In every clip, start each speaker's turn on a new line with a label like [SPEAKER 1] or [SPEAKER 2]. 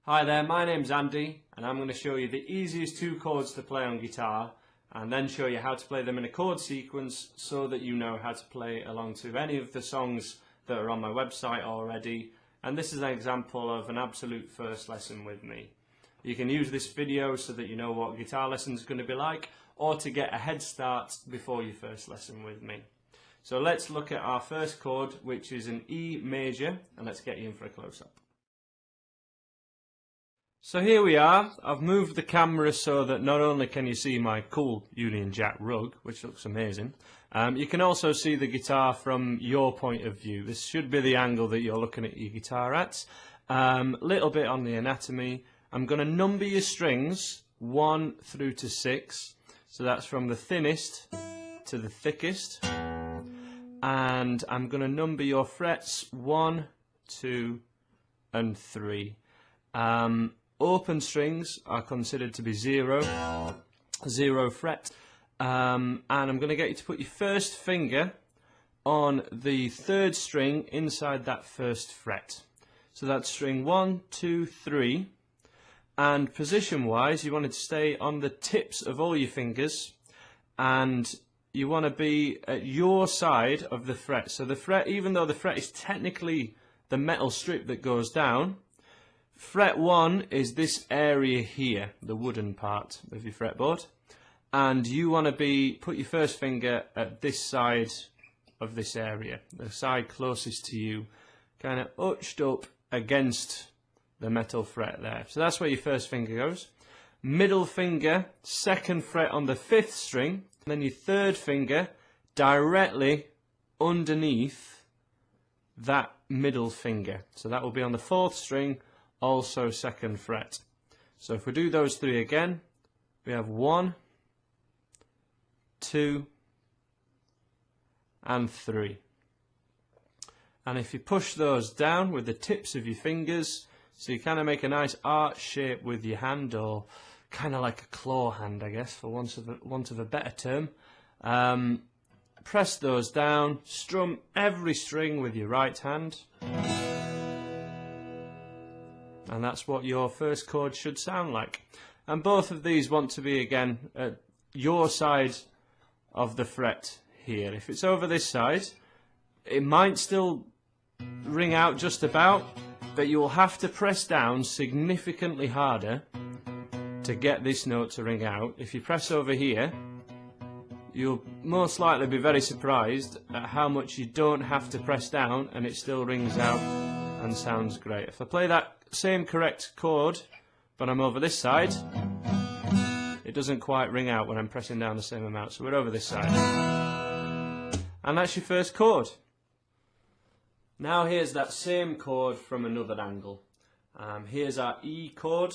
[SPEAKER 1] Hi there, my name's Andy and I'm going to show you the easiest two chords to play on guitar and then show you how to play them in a chord sequence so that you know how to play along to any of the songs that are on my website already. And this is an example of an absolute first lesson with me. You can use this video so that you know what guitar lesson is going to be like, or to get a head start before your first lesson with me. So let's look at our first chord, which is an E major, and let's get you in for a close-up. So here we are. I've moved the camera so that not only can you see my cool Union Jack rug, which looks amazing, you can also see the guitar from your point of view. This should be the angle that you're looking at your guitar at. Little bit on the anatomy. I'm going to number your strings 1 through to 6. So that's from the thinnest to the thickest. And I'm going to number your frets 1, 2 and 3. Open strings are considered to be 0 fret, and I'm going to get you to put your first finger on the 3rd string inside that 1st fret. So that's string 1, 2, 3, and position wise you want to stay on the tips of all your fingers and you want to be at your side of the fret. So the fret, even though the fret is technically the metal strip that goes down, fret 1 is this area here, the wooden part of your fretboard, and you want to put your first finger at this side of this area, the side closest to you, kind of arched up against the metal fret there. So that's where your first finger goes. Middle finger, 2nd fret on the 5th string, and then your 3rd finger directly underneath that middle finger. So that will be on the 4th string, also 2nd fret. So if we do those 3 again, we have 1, 2 and 3. And if you push those down with the tips of your fingers, so you kind of make a nice arch shape with your hand, or kind of like a claw hand, I guess, for want of a better term. Press those down, strum every string with your right hand. And that's what your first chord should sound like. And both of these want to be, again, at your side of the fret here. If it's over this side, it might still ring out just about, but you will have to press down significantly harder to get this note to ring out. If you press over here, you'll most likely be very surprised at how much you don't have to press down and it still rings out and sounds great. If I play that same correct chord but I'm over this side, it doesn't quite ring out when I'm pressing down the same amount. So we're over this side, and that's your first chord. Now here's that same chord from another angle. Here's our E chord.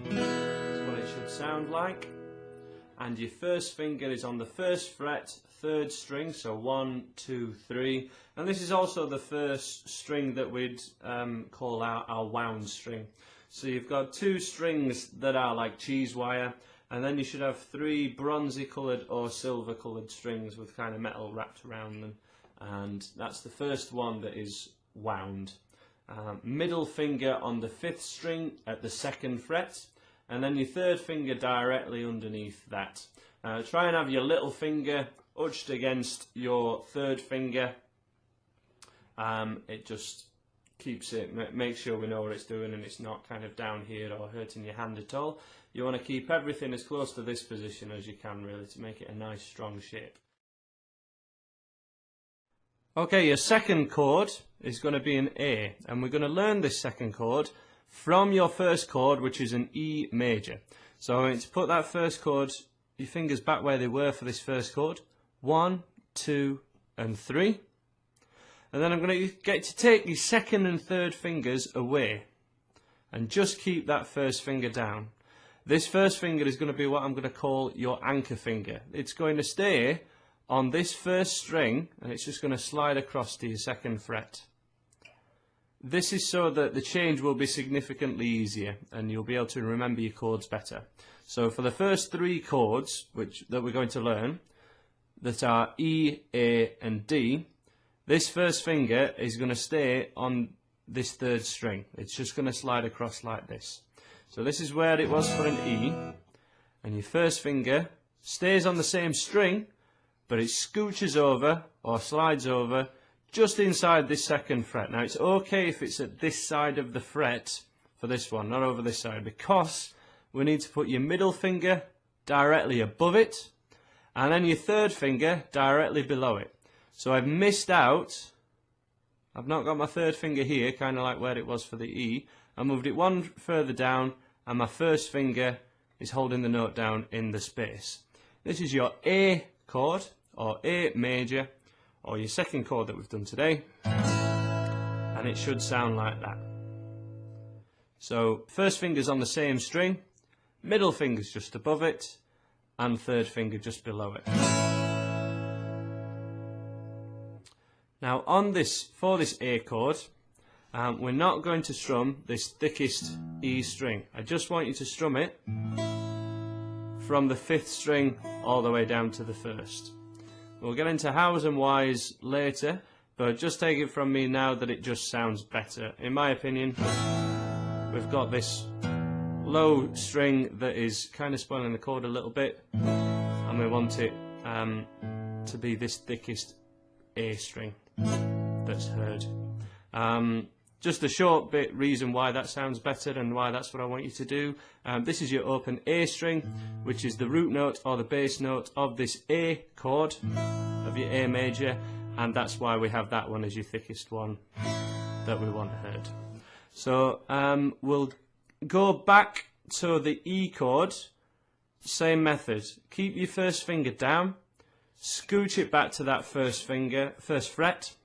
[SPEAKER 1] That's what it should sound like, and your first finger is on the 1st fret, 3rd string, so 1, 2, 3, and this is also the first string that we'd call our wound string. So you've got 2 strings that are like cheese wire, and then you should have 3 bronzy coloured or silver coloured strings with kind of metal wrapped around them, and that's the first one that is wound. Middle finger on the 5th string at the 2nd fret, and then your 3rd finger directly underneath that. Try and have your little finger arched against your 3rd finger. It just keeps it, makes sure we know what it's doing and it's not kind of down here or hurting your hand at all. You want to keep everything as close to this position as you can, really, to make it a nice strong shape. Okay, your second chord is going to be an A, and we're going to learn this second chord from your first chord, which is an E major. So I'm going to put that first chord, your fingers back where they were for this first chord, 1, 2 and 3, and then I'm going to get to take your 2nd and 3rd fingers away and just keep that first finger down. This first finger is going to be what I'm going to call your anchor finger. It's going to stay on this 1st string and it's just going to slide across to your 2nd fret. This is so that the change will be significantly easier and you'll be able to remember your chords better. So for the first 3 chords that we're going to learn, that are E, A and D, this first finger is going to stay on this third string. It's just going to slide across like this. So this is where it was for an E, and your first finger stays on the same string, but it scooches over or slides over just inside this second fret. Now it's okay if it's at this side of the fret for this one, not over this side, because we need to put your middle finger directly above it and then your third finger directly below it. So I've missed out, I've not got my third finger here, kind of like where it was for the E. I moved it one further down and my first finger is holding the note down in the space. This is your A chord, or A major, or your second chord that we've done today, and it should sound like that. So first finger's on the same string, middle finger's just above it, and third finger just below it. Now on this, for this A chord, we're not going to strum this thickest E string. I just want you to strum it from the 5th string all the way down to the 1st. We'll get into hows and whys later, but just take it from me now that it just sounds better. In my opinion, we've got this low string that is kind of spoiling the chord a little bit, and we want it to be this thickest A string that's heard. Just a short bit reason why that sounds better and why that's what I want you to do. This is your open A string, which is the root note or the bass note of this A chord of your A major, and that's why we have that one as your thickest one that we want heard. So we'll go back to the E chord, same method. Keep your first finger down, scooch it back to that first fret,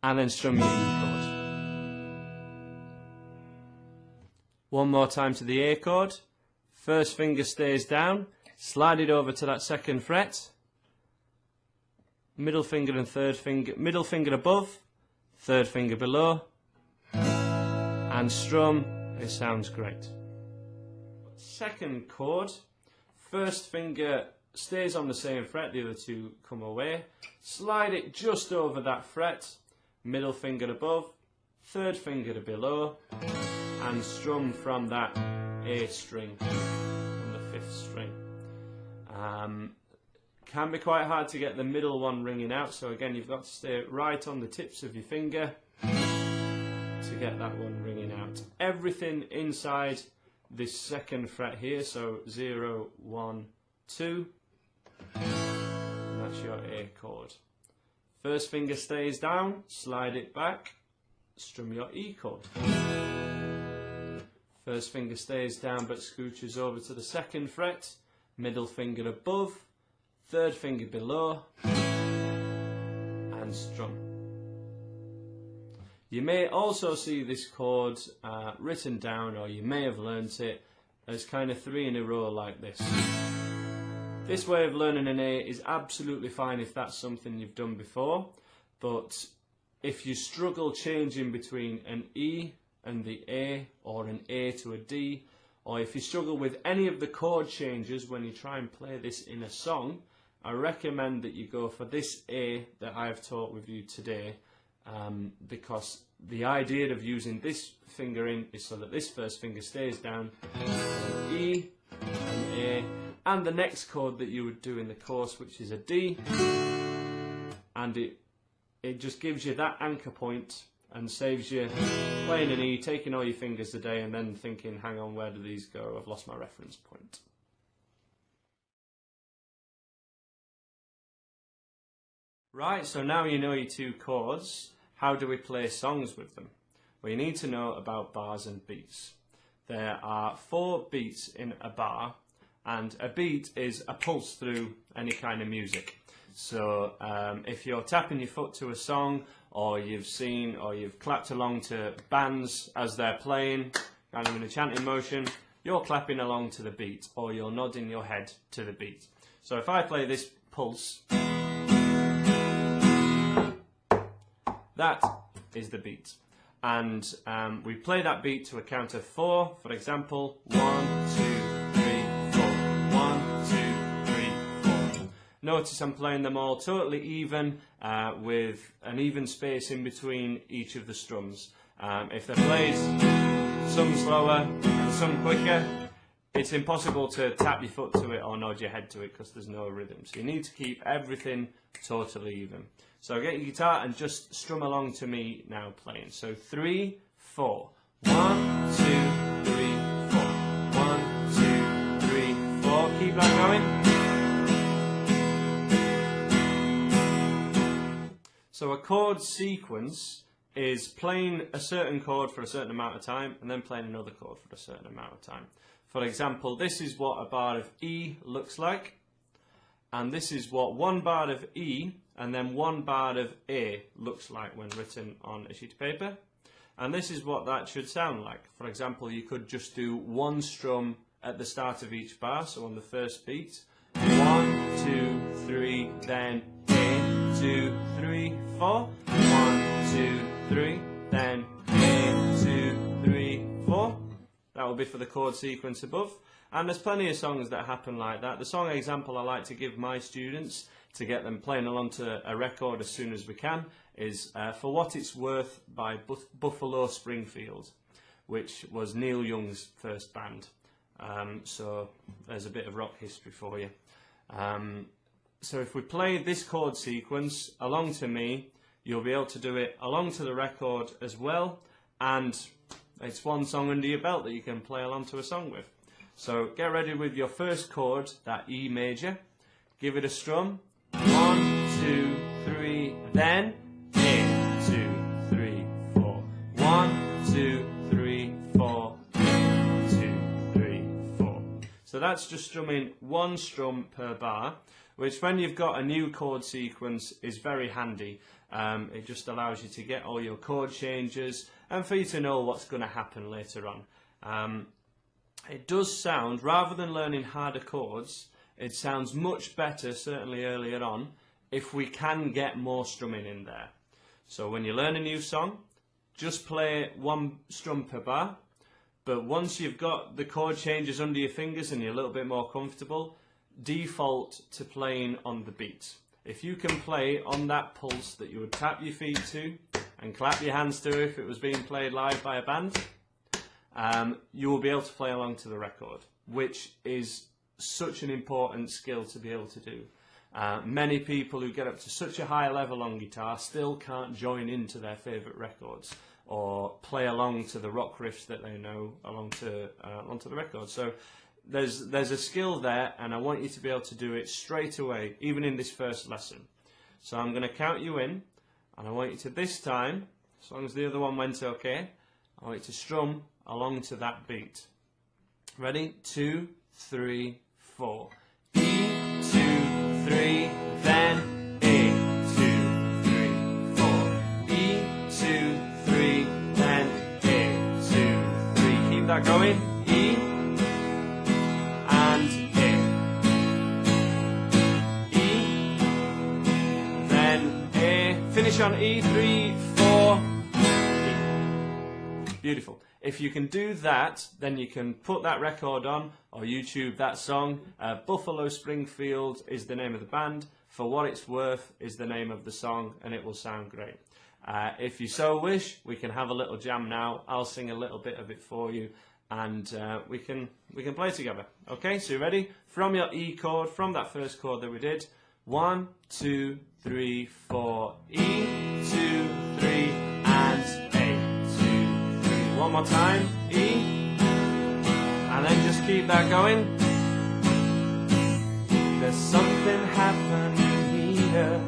[SPEAKER 1] and then strum your E chord. One more time to the A chord. First finger stays down, slide it over to that 2nd fret. Middle finger and third finger, middle finger above, third finger below, and strum. It sounds great. Second chord, first finger stays on the same fret, the other two come away. Slide it just over that fret, middle finger above, third finger below, and strum from that A string, from the 5th string. Can be quite hard to get the middle one ringing out, so again you've got to stay right on the tips of your finger to get that one ringing out. Everything inside this 2nd fret here, so 0, 1, 2, and that's your A chord. First finger stays down, slide it back, strum your E chord. First finger stays down but scooches over to the 2nd fret, middle finger above, third finger below, and strum. You may also see this chord written down, or you may have learnt it as kind of 3 in a row like this. This way of learning an A is absolutely fine if that's something you've done before, but if you struggle changing between an E and the A, or an A to a D, or if you struggle with any of the chord changes when you try and play this in a song, I recommend that you go for this A that I've taught with you today, because the idea of using this fingering is so that this first finger stays down, an E, an A, and the next chord that you would do in the course, which is a D, and it just gives you that anchor point and saves you playing an E, taking all your fingers a day, and then thinking, hang on, where do these go? I've lost my reference point. Right, so now you know your 2 chords. How do we play songs with them? Well, you need to know about bars and beats. There are 4 beats in a bar, and a beat is a pulse through any kind of music. So if you're tapping your foot to a song, or you've seen or you've clapped along to BANDZ as they're playing, kind of in a chanting motion, you're clapping along to the beat, or you're nodding your head to the beat. So if I play this pulse, that is the beat. And we play that beat to a count of 4, for example, 1, 2, 3, 4, 1, 2, 3, 4. Notice I'm playing them all totally even, with an even space in between each of the strums. If they're played some slower and some quicker, it's impossible to tap your foot to it or nod your head to it because there's no rhythm. So you need to keep everything totally even. So get your guitar and just strum along to me now playing. So 3, 4. 1, 2, 3, 4. 1, 2, 3, 4. Keep that going. So a chord sequence is playing a certain chord for a certain amount of time and then playing another chord for a certain amount of time. For example, this is what a bar of E looks like, and this is what one bar of E and then one bar of A looks like when written on a sheet of paper. And this is what that should sound like. For example, you could just do one strum at the start of each bar, so on the first beat. 1, 2, 3, then A, 2, 3, 4. 1, 2, 3, then A, 2, 3, 4. That will be for the chord sequence above. And there's plenty of songs that happen like that. The song example I like to give my students to get them playing along to a record as soon as we can is For What It's Worth by Buffalo Springfield, which was Neil Young's first band. So there's a bit of rock history for you. So if we play this chord sequence along to me, you'll be able to do it along to the record as well, and it's one song under your belt that you can play along to a song with. So get ready with your first chord, that E major. Give it a strum. 1, 2, 3, then A, 2, 3, 4. 1, 2, 3, 4. 2, 3, 4. So that's just strumming one strum per bar, which when you've got a new chord sequence is very handy. It just allows you to get all your chord changes and for you to know what's going to happen later on. It does sound, rather than learning harder chords, it sounds much better, certainly earlier on, if we can get more strumming in there. So when you learn a new song, just play one strum per bar, but once you've got the chord changes under your fingers and you're a little bit more comfortable, default to playing on the beat. If you can play on that pulse that you would tap your feet to and clap your hands to if it was being played live by a band, you will be able to play along to the record, which is such an important skill to be able to do. Many people who get up to such a high level on guitar still can't join into their favourite records or play along to the rock riffs that they know onto the record. So there's a skill there, and I want you to be able to do it straight away, even in this first lesson. So I'm going to count you in, and I want you to this time, as long as the other one went okay, I want you to strum along to that beat. Ready? 2, 3, 4. E, 2, 3, then A, 2, 3, 4. E, 2, 3, then A, 2, 3. Keep that going. E, and A. E, then A. Finish on E, 3, 4. E. Beautiful. If you can do that, then you can put that record on or YouTube that song. Buffalo Springfield is the name of the band. For What It's Worth is the name of the song, and it will sound great. If you so wish, we can have a little jam now. I'll sing a little bit of it for you, and we can play together. Okay, so you ready? From your E chord, from that first chord that we did. 1, 2, 3, 4. E, 2, 3, and A, 2, 3. One more time. E, and then just keep that going. There's something happening here.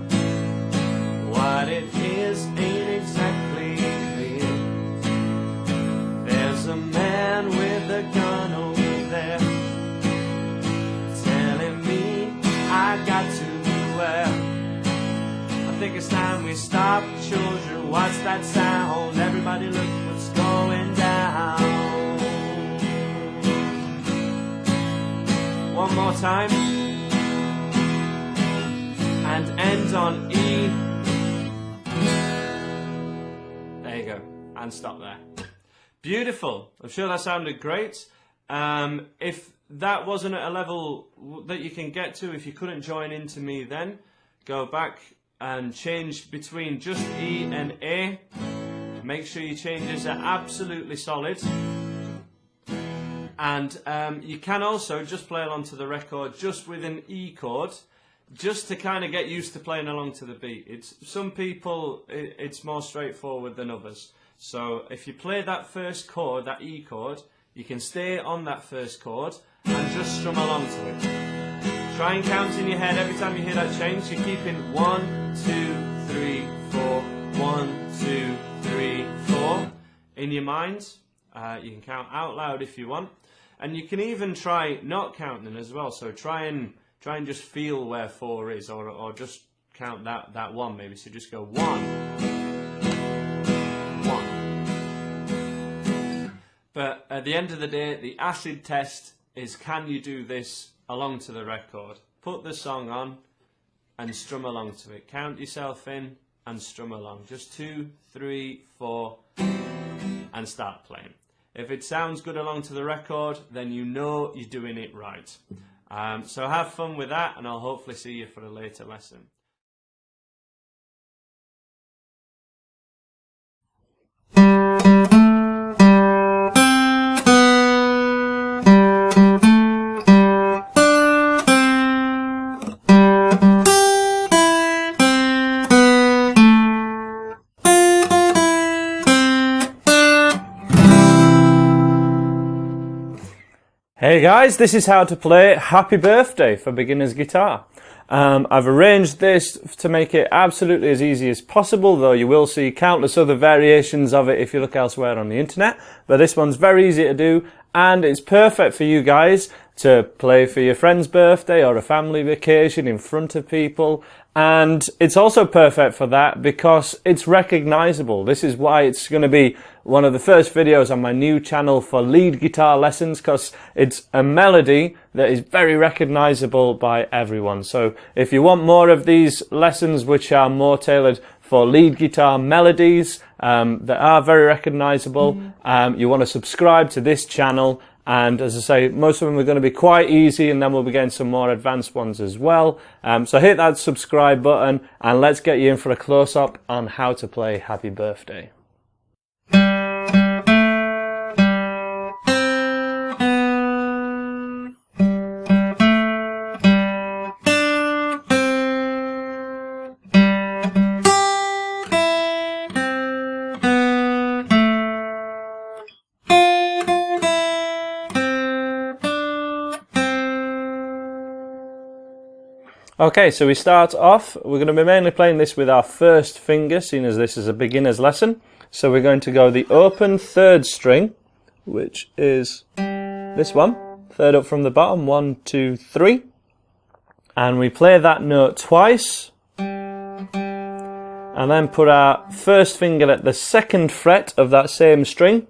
[SPEAKER 1] What it is ain't exactly clear. There's a man with a gun over there telling me I got to beware. I think it's time we stop, children. What's that sound? Everybody look what's going down. One more time. And end on E. There you go. And stop there. Beautiful. I'm sure that sounded great. If that wasn't at a level that you can get to, if you couldn't join into me then, go back and change between just E and A. Make sure your changes are absolutely solid. And you can also just play along to the record just with an E chord, just to kind of get used to playing along to the beat. Some people, it's more straightforward than others. So if you play that first chord, that E chord, you can stay on that first chord and just strum along to it. Try and count in your head every time you hear that change. You're keeping 1, 2, 3, 4, 1, 2, 3, 4 in your mind. You can count out loud if you want, and you can even try not counting as well. So try and just feel where 4 is, or just count that 1 maybe. So just go 1. But at the end of the day, the acid test is, can you do this along to the record? Put the song on and strum along to it. Count yourself in and strum along. Just 2, 3, 4 and start playing. If it sounds good along to the record, then you know you're doing it right. So have fun with that, and I'll hopefully see you for a later lesson. Hey guys, this is how to play Happy Birthday for Beginner's Guitar. I've arranged this to make it absolutely as easy as possible, though you will see countless other variations of it if you look elsewhere on the internet. But this one's very easy to do, and it's perfect for you guys to play for your friend's birthday or a family vacation in front of people. And it's also perfect for that because it's recognizable. This is why it's going to be one of the first videos on my new channel for lead guitar lessons, because it's a melody that is very recognizable by everyone. So if you want more of these lessons which are more tailored for lead guitar melodies that are very recognizable, you want to subscribe to this channel. And as I say, most of them are going to be quite easy, and then we'll be getting some more advanced ones as well. So hit that subscribe button and let's get you in for a close-up on how to play Happy Birthday. Okay, so we start off, we're going to be mainly playing this with our first finger, seeing as this is a beginner's lesson. So we're going to go the open third string, which is this one, third up from the bottom, 1, 2, 3. And we play that note twice, and then put our first finger at the second fret of that same string.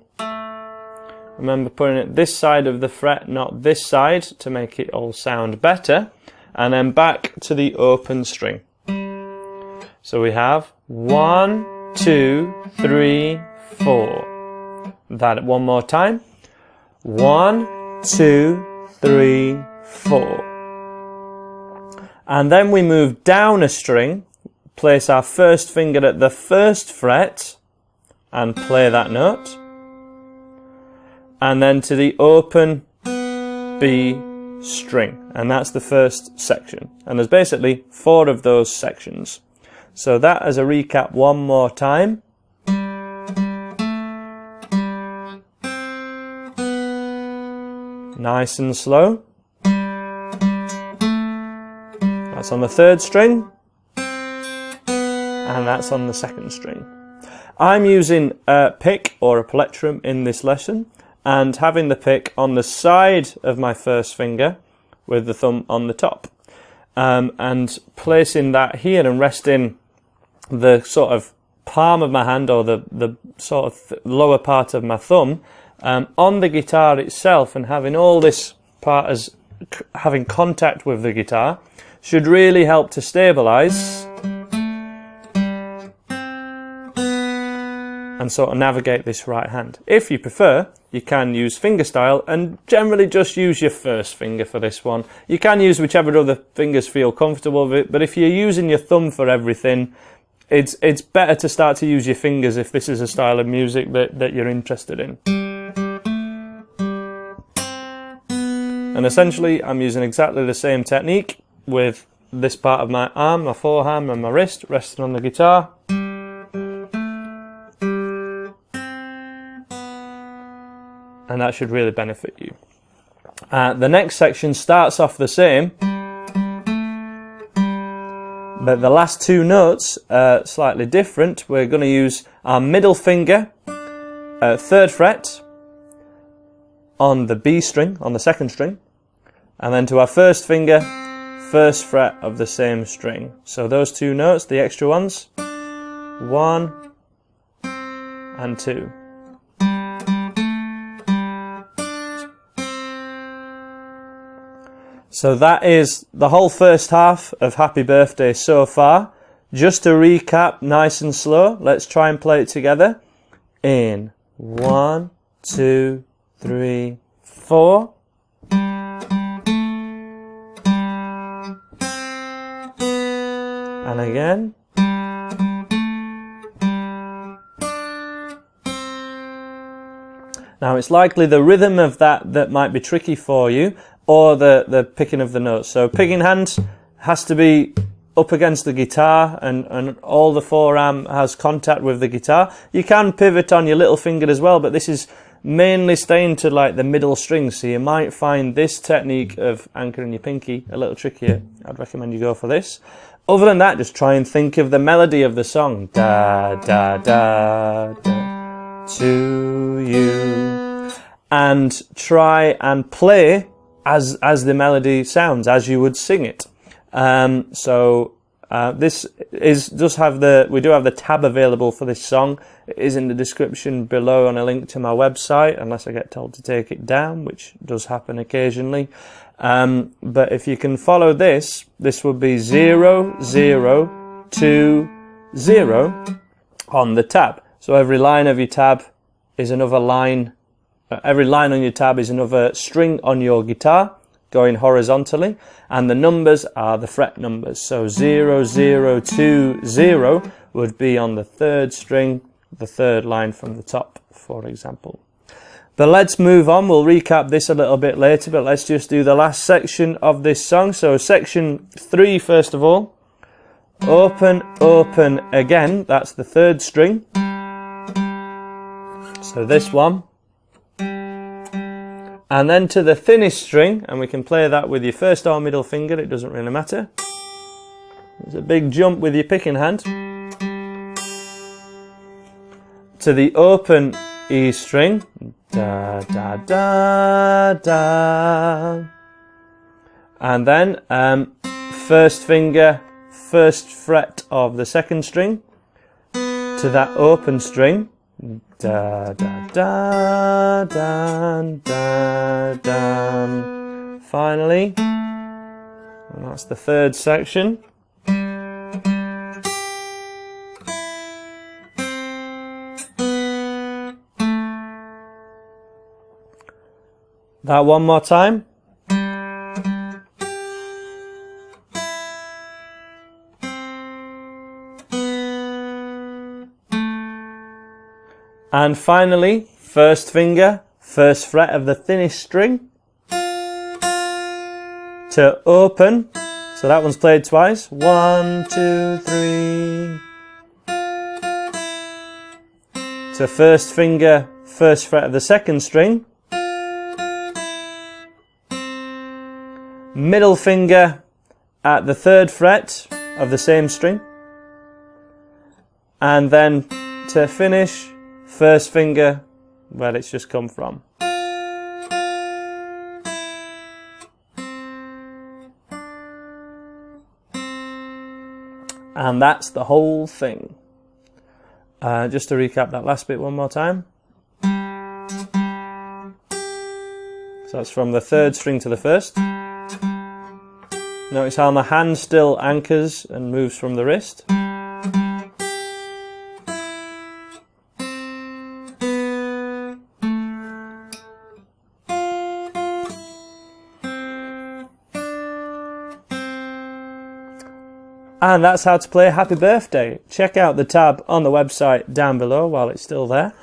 [SPEAKER 1] Remember putting it this side of the fret, not this side, to make it all sound better. And then back to the open string. So we have 1, 2, 3, 4. That one more time. 1, 2, 3, 4. And then we move down a string, place our first finger at the first fret, and play that note. And then to the open B string, and that's the first section, and there's basically 4 of those sections. So that as a recap one more time. Nice and slow. That's on the third string, and that's on the second string. I'm using a pick or a plectrum in this lesson, and having the pick on the side of my first finger with the thumb on the top, and placing that here and resting the sort of palm of my hand, or the sort of lower part of my thumb on the guitar itself, and having all this part as having contact with the guitar should really help to stabilize. and sort of navigate this right hand. If you prefer, you can use fingerstyle and generally just use your first finger for this one. You can use whichever other fingers feel comfortable with it, but if you're using your thumb for everything, it's better to start to use your fingers if this is a style of music that you're interested in. And essentially, I'm using exactly the same technique with this part of my arm, my forearm and my wrist resting on the guitar. And that should really benefit you. The next section starts off the same, but the last two notes are slightly different. We're going to use our middle finger, 3rd fret, on the B string, on the 2nd string, and then to our first finger, 1st fret of the same string. So those two notes, the extra ones, 1 and 2. So that is the whole first half of Happy Birthday so far. Just to recap, nice and slow, let's try and play it together. In 1, 2, 3, 4. And again. Now it's likely the rhythm of that might be tricky for you, or the picking of the notes. So picking hand has to be up against the guitar, and all the forearm has contact with the guitar. You can pivot on your little finger as well, but this is mainly staying to like the middle string, so you might find this technique of anchoring your pinky a little trickier. I'd recommend you go for this. Other than that, just try and think of the melody of the song. Da, da, da, da, to you. And try and play as the melody sounds, as you would sing it. This we do have the tab available for this song. It is in the description below on a link to my website, unless I get told to take it down, which does happen occasionally. But if you can follow this would be 0, 0, 2, 0 on the tab. So every line of your tab is another line. Every line on your tab is another string on your guitar going horizontally, and the numbers are the fret numbers. So 0, 0, 2, 0 would be on the 3rd string, the 3rd line from the top, for example. But let's move on. We'll recap this a little bit later, but let's just do the last section of this song. So section 3, first of all. Open, open again. That's the 3rd string. So this one. And then to the thinnest string, and we can play that with your first or middle finger, it doesn't really matter. There's a big jump with your picking hand. To the open E string. Da, da, da, da. And then first finger, 1st fret of the 2nd string to that open string. Da, da, da, da, da, da. Finally, and that's the 3rd section. That one more time. And finally, 1st finger, 1st fret of the thinnest string to open. So that one's played twice. 1, 2, 3. To 1st finger, 1st fret of the 2nd string. Middle finger at the 3rd fret of the same string. And then to finish, 1st finger where it's just come from. And that's the whole thing. Just to recap that last bit one more time. So that's from the 3rd string to the 1st. Notice how my hand still anchors and moves from the wrist. And that's how to play Happy Birthday. Check out the tab on the website down below while it's still there.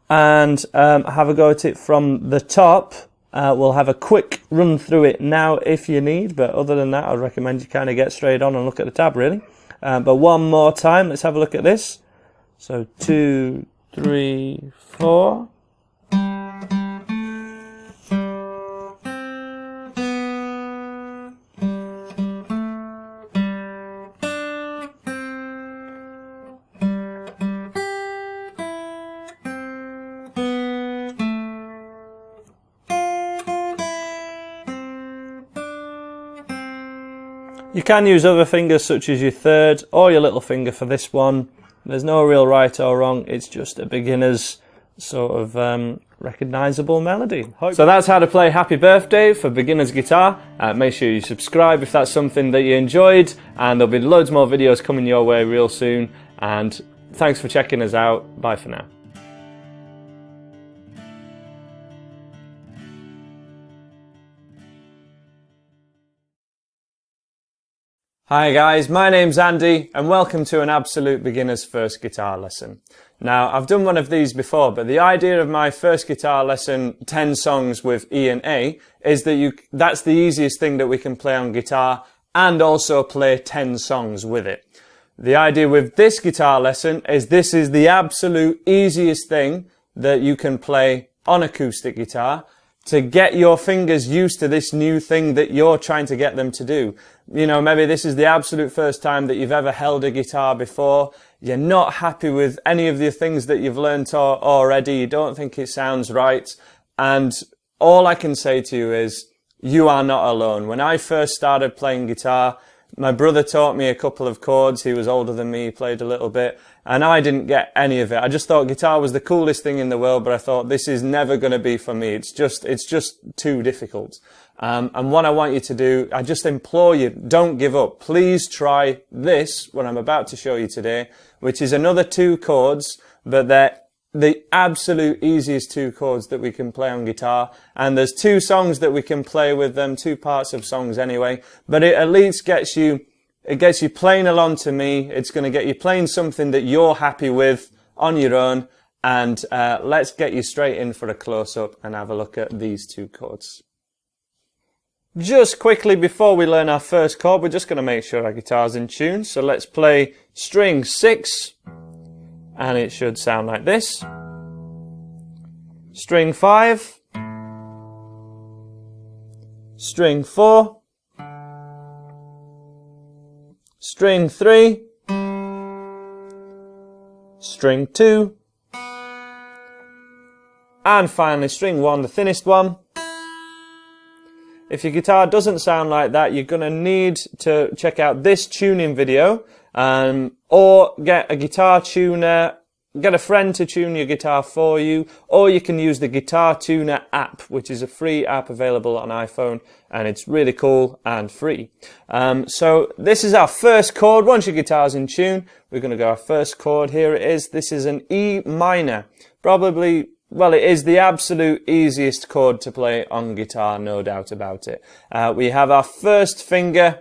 [SPEAKER 1] And have a go at it from the top. We'll have a quick run through it now if you need. But other than that, I'd recommend you kind of get straight on and look at the tab, really. But one more time, let's have a look at this. So 2, 3, 4. You can use other fingers such as your third or your little finger for this one. There's no real right or wrong, it's just a beginner's sort of recognisable melody. So that's how to play Happy Birthday for beginner's guitar. Make sure you subscribe if that's something that you enjoyed, and there'll be loads more videos coming your way real soon. And thanks for checking us out. Bye for now. Hi guys, my name's Andy and welcome to an absolute beginner's first guitar lesson. Now, I've done one of these before, but the idea of my first guitar lesson, 10 songs with E and A, is that that's the easiest thing that we can play on guitar and also play 10 songs with it. The idea with this guitar lesson is this is the absolute easiest thing that you can play on acoustic guitar to get your fingers used to this new thing that you're trying to get them to do. You know, maybe this is the absolute first time that you've ever held a guitar before. You're not happy with any of the things that you've learnt already. You don't think it sounds right. And all I can say to you is, you are not alone. When I first started playing guitar, my brother taught me a couple of chords. He was older than me, he played a little bit, and I didn't get any of it. I just thought guitar was the coolest thing in the world, but I thought this is never going to be for me. It's just too difficult. And what I want you to do, I just implore you, don't give up. Please try this, what I'm about to show you today, which is another 2 chords, but they're the absolute easiest 2 chords that we can play on guitar. And there's 2 songs that we can play with them, 2 parts of songs anyway, but it at least gets you playing along to me. It's going to get you playing something that you're happy with on your own. And let's get you straight in for a close-up and have a look at these 2 chords. Just quickly before we learn our first chord, we're just going to make sure our guitar's in tune. So let's play string 6, and it should sound like this. String 5, string 4, string 3, string 2, and finally string 1, the thinnest one. If your guitar doesn't sound like that, you're going to need to check out this tuning video, or get a guitar tuner, get a friend to tune your guitar for you, or you can use the Guitar Tuner app, which is a free app available on iPhone, and it's really cool and free. So this is our first chord. Once your guitar's in tune, we're going to go our first chord. Here it is. This is an E minor. Probably, well, it is the absolute easiest chord to play on guitar, no doubt about it. We have our first finger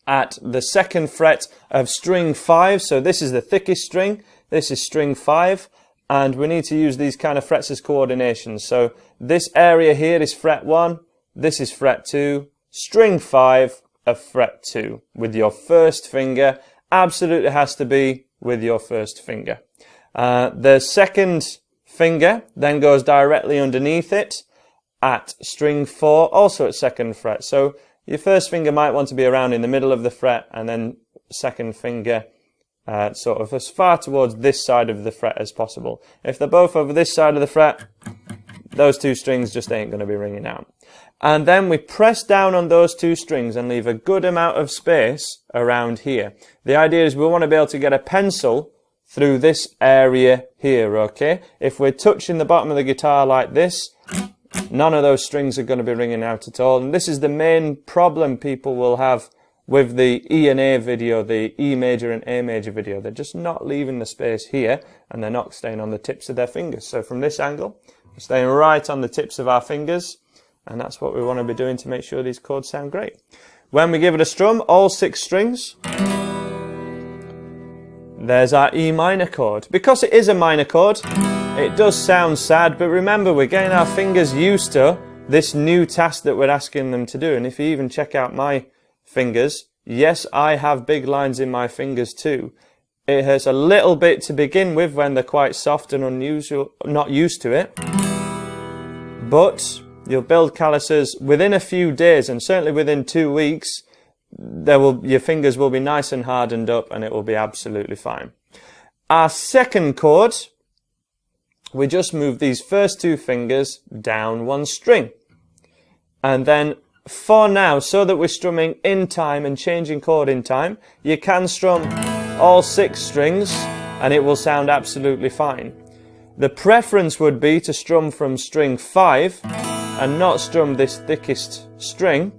[SPEAKER 1] at the 2nd fret of string 5. So this is the thickest string. This is string 5. And we need to use these kind of frets as coordination. So this area here is fret 1. This is fret 2. String 5 of fret 2 with your first finger. Absolutely has to be with your first finger. The second finger then goes directly underneath it at string 4, also at 2nd fret. So your first finger might want to be around in the middle of the fret, and then second finger sort of as far towards this side of the fret as possible. If they're both over this side of the fret, those 2 strings just ain't going to be ringing out. And then we press down on those 2 strings and leave a good amount of space around here. The idea is we want to be able to get a pencil through this area here, okay? If we're touching the bottom of the guitar like this, none of those strings are going to be ringing out at all. And this is the main problem people will have with the E and A video, the E major and A major video. They're just not leaving the space here, and they're not staying on the tips of their fingers. So from this angle, we're staying right on the tips of our fingers, and that's what we want to be doing to make sure these chords sound great. When we give it a strum, all 6 strings there's our E minor chord. Because it is a minor chord, it does sound sad, but remember, we're getting our fingers used to this new task that we're asking them to do. And if you even check out my fingers, yes, I have big lines in my fingers too. It hurts a little bit to begin with when they're quite soft and unusual, not used to it. But you'll build calluses within a few days, and certainly within 2 weeks, your fingers will be nice and hardened up and it will be absolutely fine. Our second chord, we just move these first 2 fingers down 1 string. And then for now, so that we're strumming in time and changing chord in time, you can strum all 6 strings and it will sound absolutely fine. The preference would be to strum from string 5 and not strum this thickest string,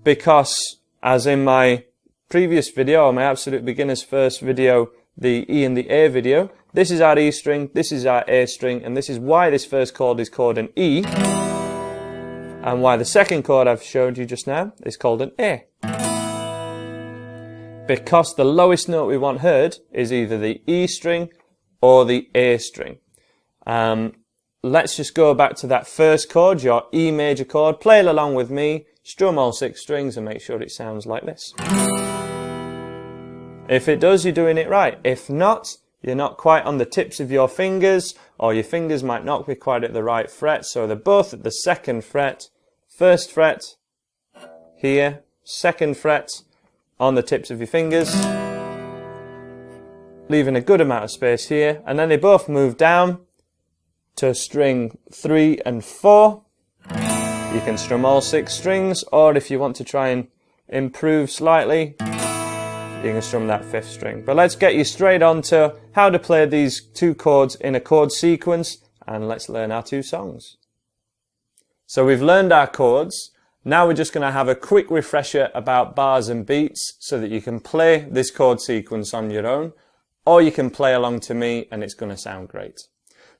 [SPEAKER 1] because as in my previous video, my Absolute Beginner's first video, the E and the A video, this is our E string, this is our A string, and this is why this first chord is called an E, and why the second chord I've showed you just now is called an A. Because the lowest note we want heard is either the E string or the A string. Let's just go back to that first chord, your E major chord. Play it along with me, strum all 6 strings and make sure it sounds like this. If it does, you're doing it right. If not, you're not quite on the tips of your fingers, or your fingers might not be quite at the right fret. So they're both at the 2nd fret, 1st fret here, 2nd fret on the tips of your fingers, leaving a good amount of space here, and then they both move down to string 3 and 4. You can strum all 6 strings, or if you want to try and improve slightly, you can strum that 5th string. But let's get you straight on to how to play these 2 chords in a chord sequence, and let's learn our 2 songs. So we've learned our chords. Now we're just going to have a quick refresher about bars and beats so that you can play this chord sequence on your own, or you can play along to me and it's going to sound great.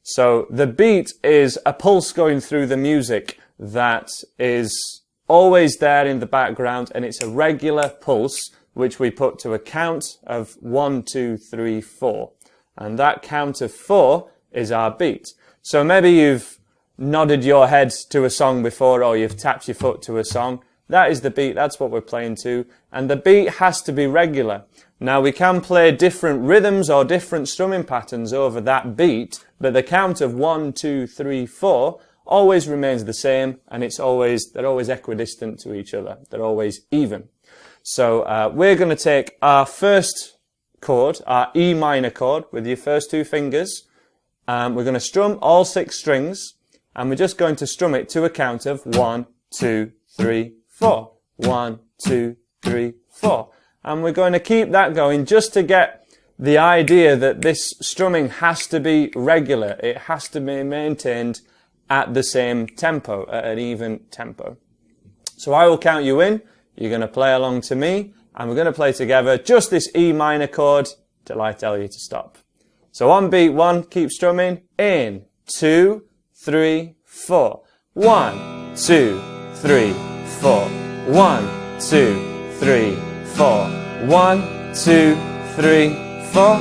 [SPEAKER 1] So the beat is a pulse going through the music that is always there in the background, and it's a regular pulse which we put to a count of 1, 2, 3, 4. And that count of 4 is our beat. So maybe you've nodded your head to a song before, or you've tapped your foot to a song. That is the beat, that's what we're playing to. And the beat has to be regular. Now we can play different rhythms or different strumming patterns over that beat, but the count of 1, 2, 3, 4 always remains the same, and they're always equidistant to each other. They're always even. So we're going to take our first chord, our E minor chord, with your first 2 fingers. We're going to strum all 6 strings, and we're just going to strum it to a count of 1, 2, 3, 4. 1, 2, 3, 4. And we're going to keep that going just to get the idea that this strumming has to be regular. It has to be maintained at the same tempo, at an even tempo. So I will count you in. You're going to play along to me, and we're going to play together just this E minor chord till I tell you to stop. So on beat 1, keep strumming. In, 2, 3, 4. 1, 2, 3, 4. 1, 2, 3, 4. 1, 2, 3, 4.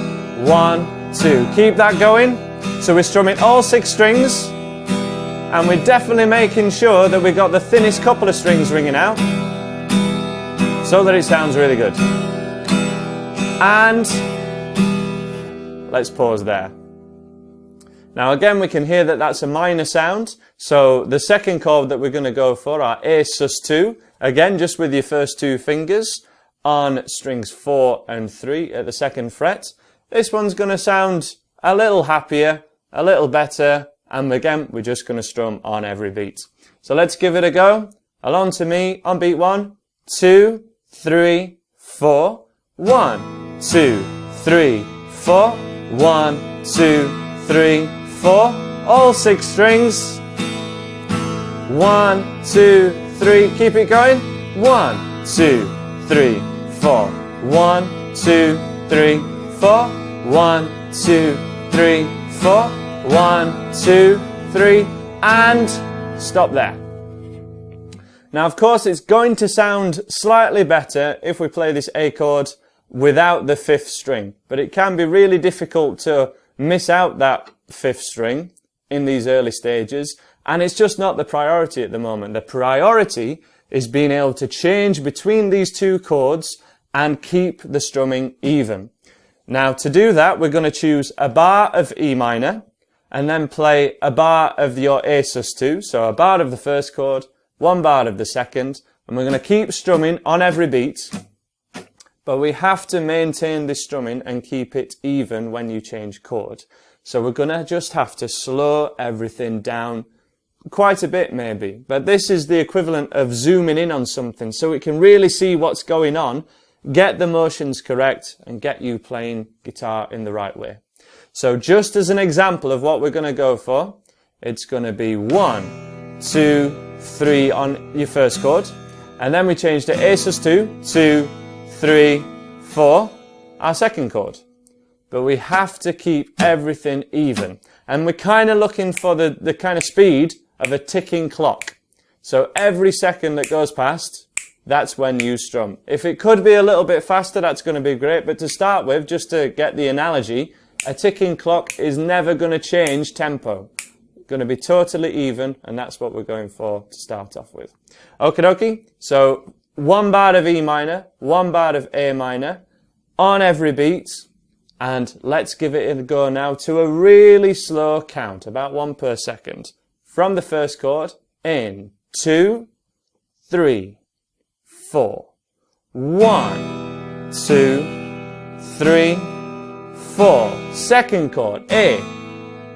[SPEAKER 1] 1, 2. Keep that going. So we're strumming all 6 strings, and we're definitely making sure that we got the thinnest couple of strings ringing out, so that it sounds really good. And let's pause there. Now again, we can hear that that's a minor sound. So the second chord that we're going to go for, our A sus2, again, just with your first 2 fingers on strings 4 and 3 at the 2nd fret. This one's going to sound a little happier, a little better, and again, we're just going to strum on every beat. So let's give it a go. Along to me on beat 1, 2, 3, 4. 1, 2, 3, 4. 1, 2, 3, 4. All 6 strings. 1, 2, 3. Keep it going. 1, 2, 3, 4. 1, 2, 3, 4. 1, 2, 3, 4. 1, 2, 3, and stop there. Now, of course, it's going to sound slightly better if we play this A chord without the 5th string. But it can be really difficult to miss out that 5th string in these early stages, and it's just not the priority at the moment. The priority is being able to change between these two chords and keep the strumming even. Now to do that, we're going to choose a bar of E minor and then play a bar of your A sus2, so a bar of the first chord, 1 bar of the second, and we're going to keep strumming on every beat, but we have to maintain this strumming and keep it even when you change chord. So we're going to just have to slow everything down quite a bit maybe, but this is the equivalent of zooming in on something so we can really see what's going on, get the motions correct, and get you playing guitar in the right way. So just as an example of what we're going to go for, it's going to be 1, 2, 3 on your first chord, and then we change to A sus2, 2, 3, 4, our second chord. But we have to keep everything even. And we're kind of looking for the kind of speed of a ticking clock. So every second that goes past, that's when you strum. If it could be a little bit faster, that's going to be great. But to start with, just to get the analogy, a ticking clock is never going to change tempo. It's going to be totally even, and that's what we're going for to start off with. Okie dokie. So 1 bar of E minor, 1 bar of A minor on every beat. And let's give it a go now to a really slow count, about 1 per second. From the first chord, in 2, 3, 4. 1, 2, 3, 4. Second chord, A,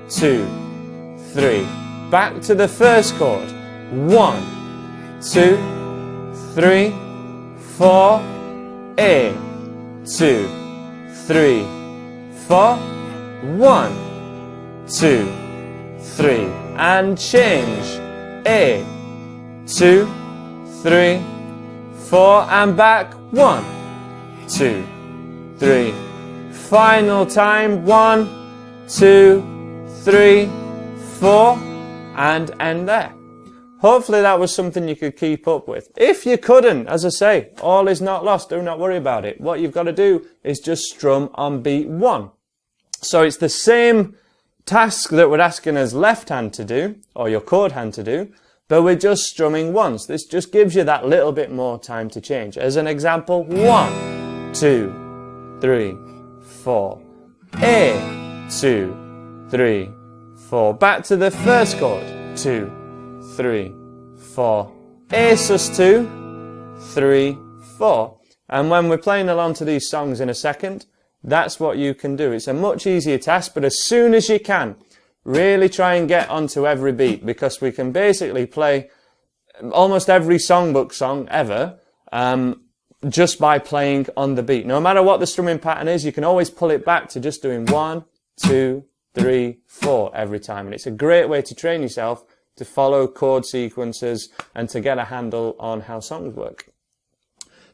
[SPEAKER 1] 2, 3. Back to the first chord. 1, 2, 3, 4. A, 2, 3, 4. 1, 2, 3. And change. A, 2, 3, 4, and back. 1, 2, 3. Final time. 1, 2, 3, 4, and end there. Hopefully that was something you could keep up with. If you couldn't, as I say, all is not lost. Do not worry about it. What you've got to do is just strum on beat 1. So it's the same task that we're asking us left hand to do, or your chord hand to do, but we're just strumming once. This just gives you that little bit more time to change. As an example, 1, 2, 3, 4. A, 2, 3, 4. Back to the first chord. 2, 3, 4. A sus2, 3, 4. And when we're playing along to these songs in a second, that's what you can do. It's a much easier task, but as soon as you can, really try and get onto every beat, because we can basically play almost every songbook song ever just by playing on the beat. No matter what the strumming pattern is, you can always pull it back to just doing 1, 2, 3, 4 every time. And it's a great way to train yourself to follow chord sequences and to get a handle on how songs work.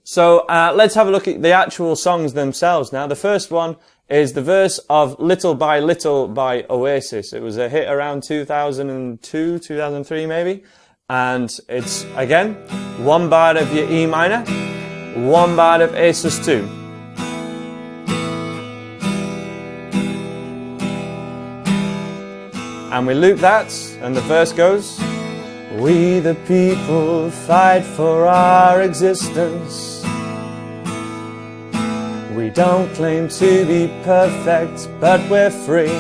[SPEAKER 1] So let's have a look at the actual songs themselves now. The first one is the verse of Little by Little by Oasis. It was a hit around 2002, 2003 maybe. And it's, again, 1 bar of your E minor, 1 bar of A sus2. And we loop that, and the verse goes, we the people fight for our existence. We don't claim to be perfect, but we're free.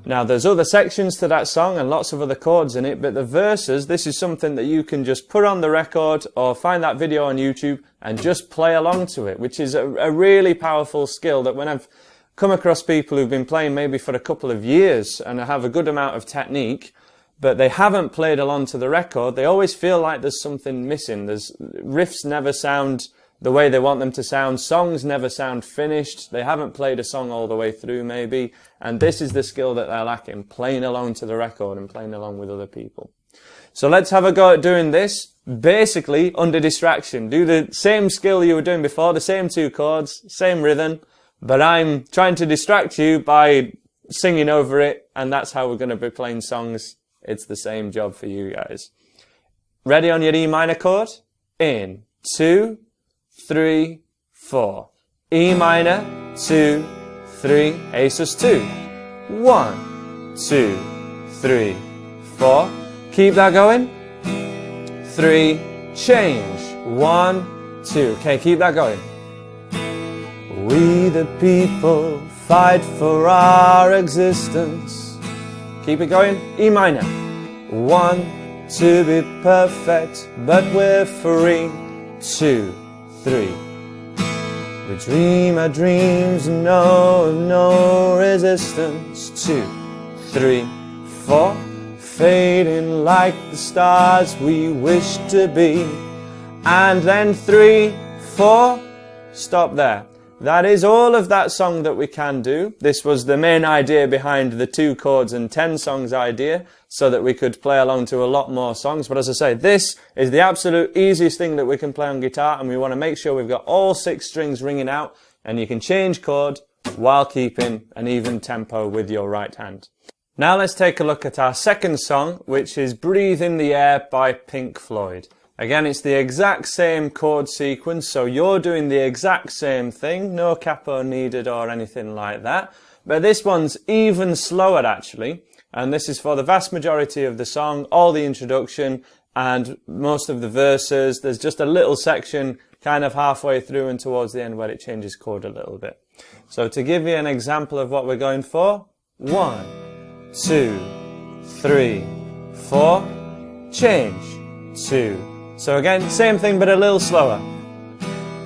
[SPEAKER 1] Now there's other sections to that song and lots of other chords in it, but the verses, this is something that you can just put on the record or find that video on YouTube and just play along to it, which is a really powerful skill that when I've come across people who've been playing maybe for a couple of years and have a good amount of technique, but they haven't played along to the record, they always feel like there's something missing. Riffs never sound the way they want them to sound, songs never sound finished, they haven't played a song all the way through maybe, and this is the skill that they're lacking, playing along to the record and playing along with other people. So let's have a go at doing this, basically under distraction. Do the same skill you were doing before, the same 2 chords, same rhythm, but I'm trying to distract you by singing over it, and that's how we're going to be playing songs. It's the same job for you guys. Ready on your E minor chord? In 2, 3, 4. E minor, 2, 3, A sus2. 1, 2, 3, 4. Keep that going. 3, change. 1, 2. Okay, keep that going. We the people fight for our existence. Keep it going. E minor. 1, to be perfect, but we're free. 2, 3. We dream our dreams and know of no resistance. 2, 3, 4. Fading like the stars we wish to be. And then 3, 4. Stop there. That is all of that song that we can do. This was the main idea behind the 2 chords and 10 songs idea, so that we could play along to a lot more songs. But as I say, this is the absolute easiest thing that we can play on guitar, and we want to make sure we've got all 6 strings ringing out, and you can change chord while keeping an even tempo with your right hand. Now let's take a look at our second song, which is Breathe in the Air by Pink Floyd. Again, it's the exact same chord sequence, so you're doing the exact same thing, no capo needed or anything like that. But this one's even slower actually, and this is for the vast majority of the song, all the introduction and most of the verses. There's just a little section kind of halfway through and towards the end where it changes chord a little bit. So to give you an example of what we're going for, 1, 2, 3, 4, change, 2. So again, same thing but a little slower.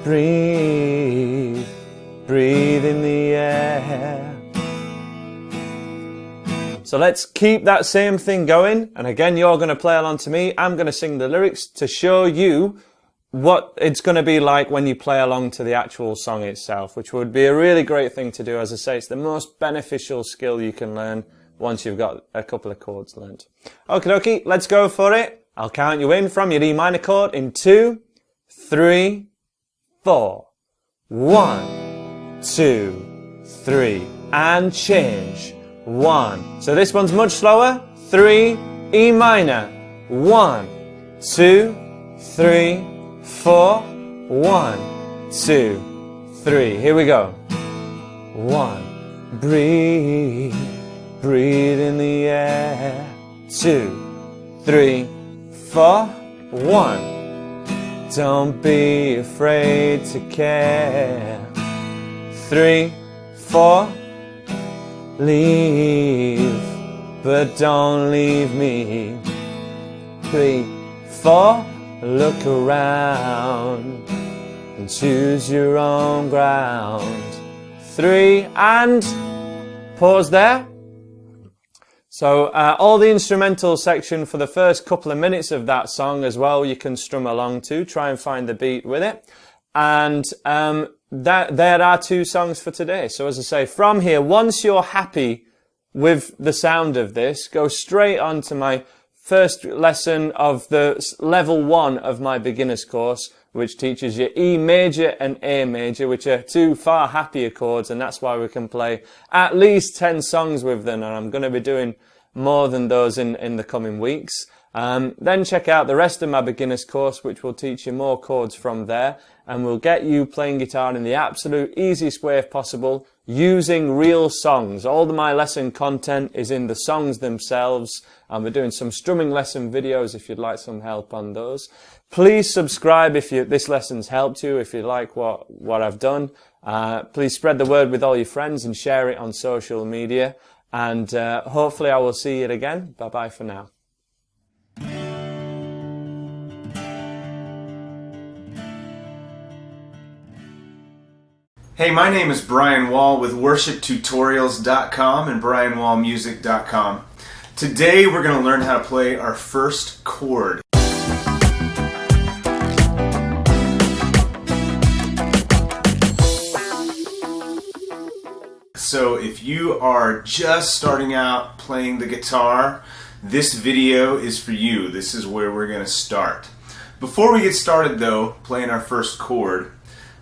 [SPEAKER 1] Breathe, breathe in the air. So let's keep that same thing going. And again, you're going to play along to me. I'm going to sing the lyrics to show you what it's going to be like when you play along to the actual song itself, which would be a really great thing to do. As I say, it's the most beneficial skill you can learn once you've got a couple of chords learned. Okie dokie, let's go for it. I'll count you in from your E minor chord in 2, 3, 4. 1, 2, 3, and change. 1. So this one's much slower. 3, E minor. 1, 2, 3, 4. 1, 2, 3. Here we go. 1. Breathe, breathe in the air. 2, 3, 4, 1. Don't be afraid to care. 3, 4. Leave, but don't leave me. 3, 4. Look around and choose your own ground. 3, and pause there. So all the instrumental section for the first couple of minutes of that song as well, you can strum along to, try and find the beat with it. And there are 2 songs for today. So as I say, from here, once you're happy with the sound of this, go straight on to my first lesson of the level 1 of my beginner's course, which teaches you E major and A major, which are 2 far happier chords, and that's why we can play at least 10 songs with them, and I'm going to be doing more than those in the coming weeks. Then check out the rest of my beginner's course, which will teach you more chords from there, and will get you playing guitar in the absolute easiest way possible, using real songs. All of my lesson content is in the songs themselves, and we're doing some strumming lesson videos if you'd like some help on those. Please subscribe if this lesson's helped you, if you like what I've done. Please spread the word with all your friends and share it on social media. And hopefully I will see you again. Bye-bye for now.
[SPEAKER 2] Hey, my name is Brian Wall with worshiptutorials.com and brianwallmusic.com. Today we're going to learn how to play our first chord. So if you are just starting out playing the guitar, this video is for you. This is where we're going to start. Before we get started though, playing our first chord,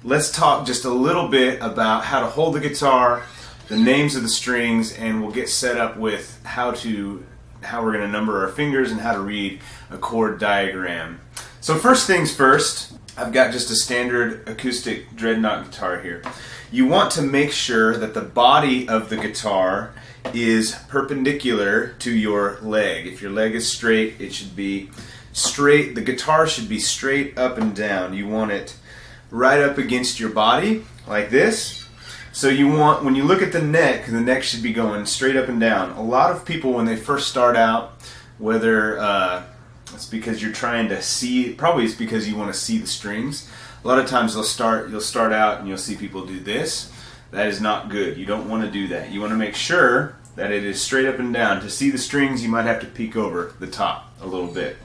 [SPEAKER 2] let's talk just a little bit about how to hold the guitar, the names of the strings, and we'll get set up with how we're going to number our fingers and how to read a chord diagram. So first things first, I've got just a standard acoustic dreadnought guitar here. You want to make sure that the body of the guitar is perpendicular to your leg. If your leg is straight, it should be straight. The guitar should be straight up and down. You want it right up against your body, like this. So you want, when you look at the neck should be going straight up and down. A lot of people, when they first start out, whether it's because you're trying to see, probably it's because you want to see the strings. A lot of times you'll start out and you'll see people do this. That is not good. You don't want to do that. You want to make sure that it is straight up and down. To see the strings, you might have to peek over the top a little bit.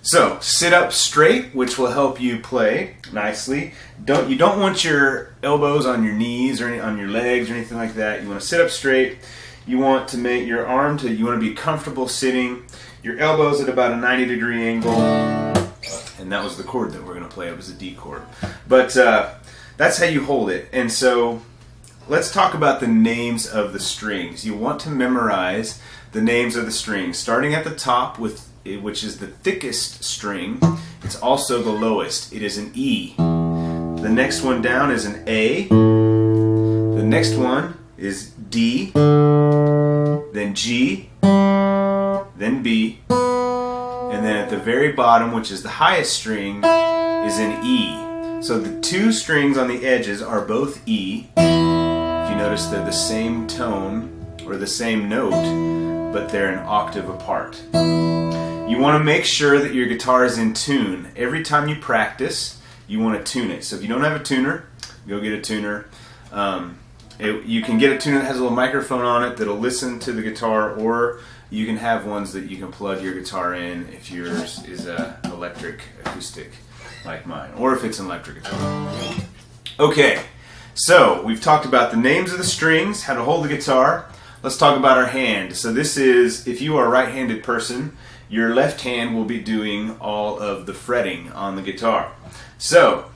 [SPEAKER 2] So sit up straight, which will help you play nicely. You don't want your elbows on your knees or on your legs or anything like that. You want to sit up straight. You want to make your arm you want to be comfortable sitting. Your elbows at about a 90-degree angle. And that was the chord that we're going to play. It was a D chord. But that's how you hold it. And so let's talk about the names of the strings. You want to memorize the names of the strings, starting at the top, which is the thickest string. It's also the lowest. It is an E. The next one down is an A. The next one is D. Then G. Then B. And then at the very bottom, which is the highest string, is an E. So the two strings on the edges are both E. If you notice, they're the same tone or the same note, but they're an octave apart. You want to make sure that your guitar is in tune. Every time you practice, you want to tune it. So if you don't have a tuner, go get a tuner. You can get a tuner that has a little microphone on it that'll listen to the guitar, or you can have ones that you can plug your guitar in if yours is electric acoustic like mine, or if it's an electric guitar. Okay, so we've talked about the names of the strings, how to hold the guitar. Let's talk about our hand. So this is, if you are a right-handed person, your left hand will be doing all of the fretting on the guitar. So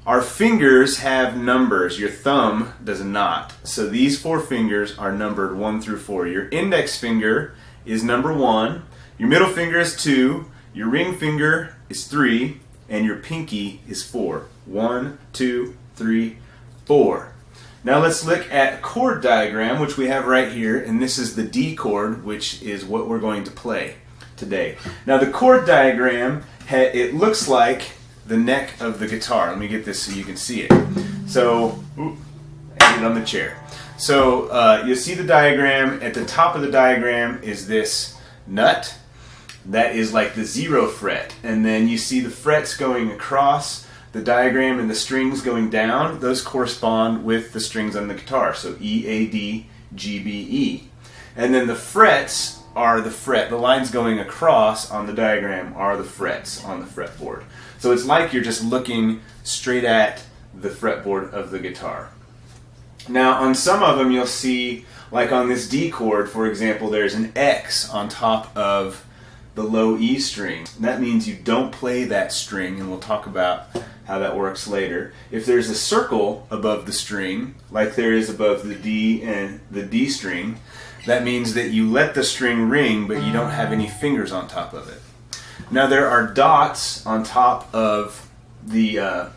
[SPEAKER 2] our fingers have numbers. Your thumb does not. So these 4 fingers are numbered 1 through 4. Your index finger is number 1. Your middle finger is 2. Your ring finger is 3. And your pinky is 4. 1, 2, 3, 4. Now let's look at a chord diagram, which we have right here. And this is the D chord, which is what we're going to play today. Now the chord diagram, it looks like the neck of the guitar. Let me get this so you can see it. So, I hit it on the chair. So you'll see the diagram. At the top of the diagram is this nut. That is like the 0 fret. And then you see the frets going across the diagram and the strings going down. Those correspond with the strings on the guitar. So E, A, D, G, B, E. And then the frets are the lines going across on the diagram are the frets on the fretboard. So it's like you're just looking straight at the fretboard of the guitar. Now on some of them you'll see, like on this D chord, for example, there's an X on top of the low E string. That means you don't play that string, and we'll talk about how that works later. If there's a circle above the string, like there is above the D and the D string, that means that you let the string ring, but you don't have any fingers on top of it. Now there are dots on top of the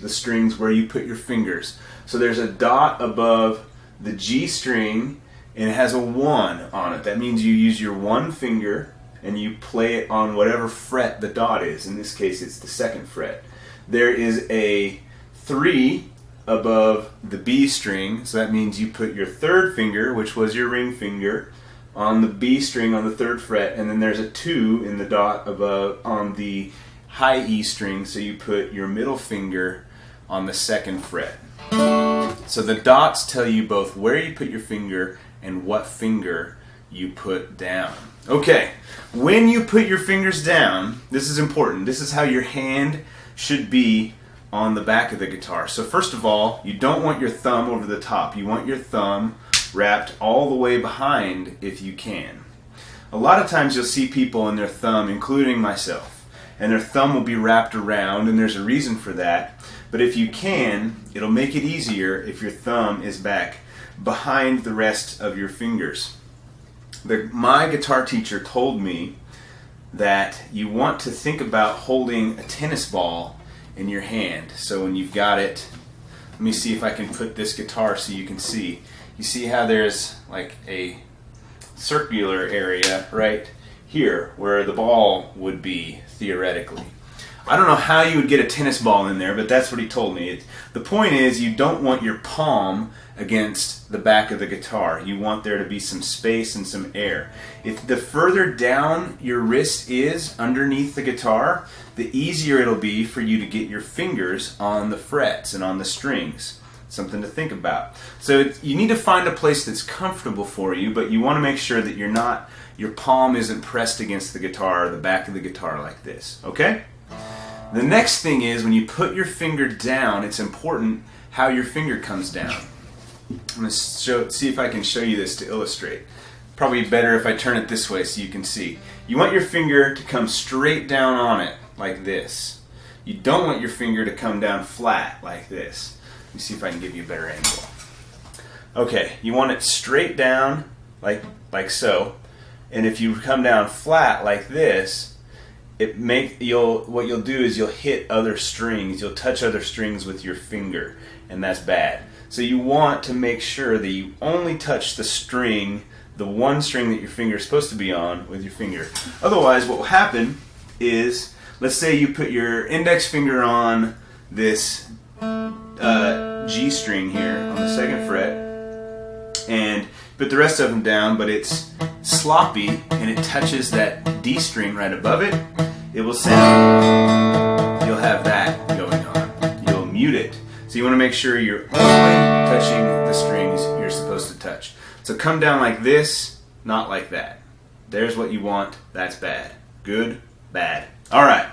[SPEAKER 2] strings where you put your fingers. So there's a dot above the G string, and it has a 1 on it. That means you use your 1 finger and you play it on whatever fret the dot is. In this case, it's the 2nd fret. There is a 3 above the B string, so that means you put your 3rd finger, which was your ring finger, on the B string on the 3rd fret, and then there's a 2 in the dot above on the high E string, so you put your middle finger on the 2nd fret. So the dots tell you both where you put your finger and what finger you put down. Okay, when you put your fingers down, this is important. This is how your hand should be on the back of the guitar. So first of all, you don't want your thumb over the top. You want your thumb wrapped all the way behind if you can. A lot of times you'll see people and their thumb, including myself, and their thumb will be wrapped around, and there's a reason for that. But if you can, it'll make it easier if your thumb is back behind the rest of your fingers. My guitar teacher told me that you want to think about holding a tennis ball in your hand. So when you've got it, let me see if I can put this guitar so you can see. You see how there's like a circular area right here where the ball would be theoretically. I don't know how you would get a tennis ball in there, but that's what he told me. The point is, you don't want your palm against the back of the guitar. You want there to be some space and some air. If the further down your wrist is underneath the guitar, the easier it'll be for you to get your fingers on the frets and on the strings. Something to think about. So you need to find a place that's comfortable for you, but you want to make sure that your palm isn't pressed against the guitar or the back of the guitar like this. Okay? The next thing is, when you put your finger down, it's important how your finger comes down. I'm going to see if I can show you this to illustrate. Probably better if I turn it this way so you can see. You want your finger to come straight down on it, like this. You don't want your finger to come down flat, like this. Let me see if I can give you a better angle. Okay, you want it straight down, like so. And if you come down flat, like this, what you'll do is you'll hit other strings. You'll touch other strings with your finger, and that's bad. So you want to make sure that you only touch the string, the one string that your finger is supposed to be on, with your finger. Otherwise, what will happen is, let's say you put your index finger on this G string here on the 2nd fret, and put the rest of them down, but it's sloppy and it touches that D string right above it. It will sound, you'll have that going on. You'll mute it. So you want to make sure you're only touching the strings you're supposed to touch. So come down like this, not like that. There's what you want. That's bad. Good, bad. All right,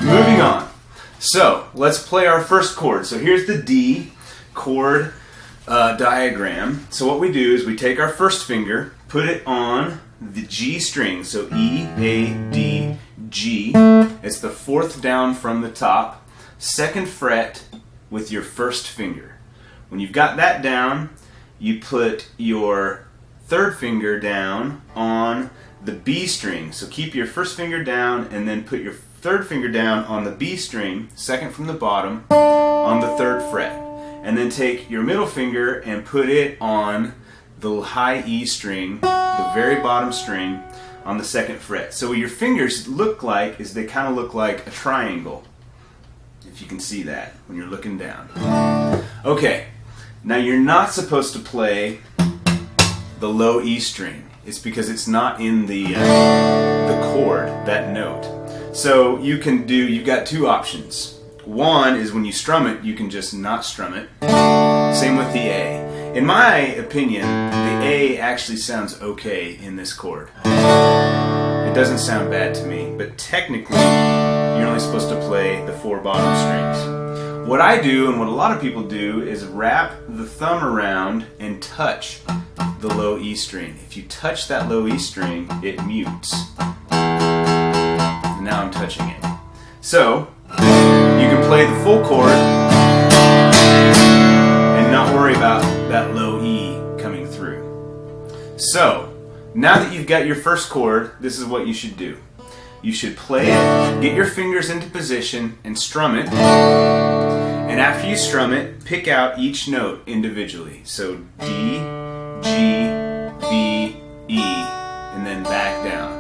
[SPEAKER 2] moving on. So let's play our first chord. So here's the D chord diagram. So what we do is we take our first finger, put it on the G string. So E, A, D, G. It's the 4th down from the top, 2nd fret with your first finger. When you've got that down, you put your 3rd finger down on the B string. So keep your first finger down and then put your 3rd finger down on the B string, 2nd from the bottom, on the 3rd fret. And then take your middle finger and put it on the high E string, the very bottom string, on the 2nd fret. So what your fingers look like is they kind of look like a triangle, if you can see that when you're looking down. Okay, now you're not supposed to play the low E string. It's because it's not in the chord, that note. So you've got 2 options. One is when you strum it, you can just not strum it. Same with the A. In my opinion, the A actually sounds okay in this chord. It doesn't sound bad to me, but technically, you're only supposed to play the 4 bottom strings. What I do, and what a lot of people do, is wrap the thumb around and touch the low E string. If you touch that low E string, it mutes. And now I'm touching it. So, you can play the full chord and not worry about that low E coming through. So, now that you've got your first chord, this is what you should do. You should play it, get your fingers into position, and strum it. And after you strum it, pick out each note individually. So D, G, B, E, and then back down.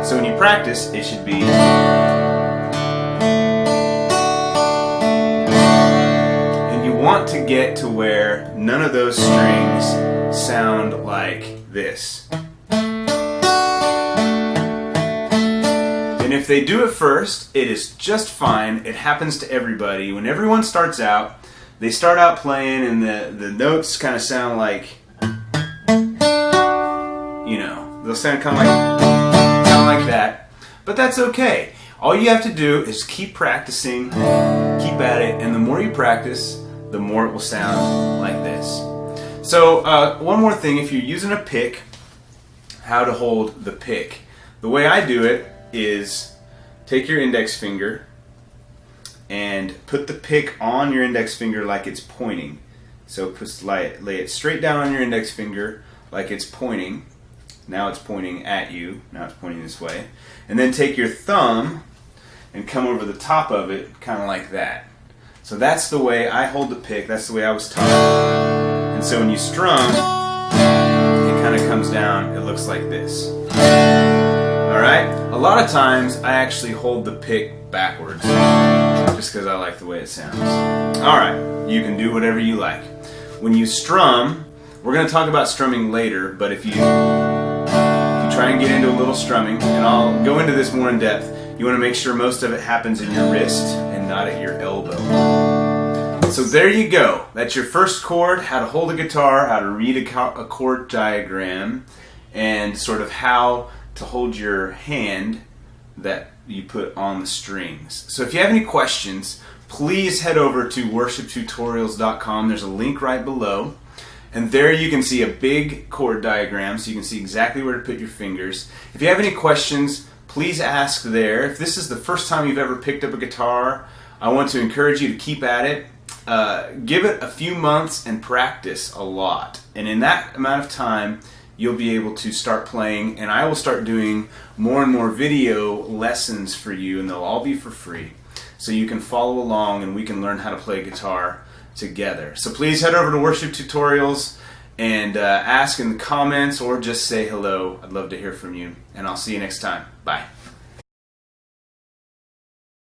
[SPEAKER 2] So when you practice, it should be... And you want to get to where none of those strings sound like this. And if they do it first, it is just fine. It happens to everybody. When everyone starts out, they start out playing and the notes kind of sound like, you know, they'll sound kind of like that. But that's okay. All you have to do is keep practicing, keep at it, and the more you practice, the more it will sound like this. So one more thing, if you're using a pick, how to hold the pick. The way I do it is take your index finger and put the pick on your index finger like it's pointing. So lay it straight down on your index finger like it's pointing. Now it's pointing at you. Now it's pointing this way. And then take your thumb and come over the top of it, kind of like that. So that's the way I hold the pick, that's the way I was taught. And so when you strum, it kind of comes down, it looks like this. Alright? A lot of times I actually hold the pick backwards, just because I like the way it sounds. Alright, you can do whatever you like. When you strum, we're going to talk about strumming later, but if you try and get into a little strumming, and I'll go into this more in depth, you want to make sure most of it happens in your wrist and not at your elbow. So there you go. That's your first chord, how to hold a guitar, how to read a chord diagram, and sort of how to hold your hand that you put on the strings. So if you have any questions, please head over to worshiptutorials.com. There's a link right below. And there you can see a big chord diagram, so you can see exactly where to put your fingers. If you have any questions, please ask there. If this is the first time you've ever picked up a guitar, I want to encourage you to keep at it. Give it a few months and practice a lot. And in that amount of time, you'll be able to start playing, and I will start doing more and more video lessons for you, and they'll all be for free. So you can follow along and we can learn how to play guitar together. So please head over to Worship Tutorials and ask in the comments or just say hello. I'd love to hear from you, and I'll see you next time. Bye.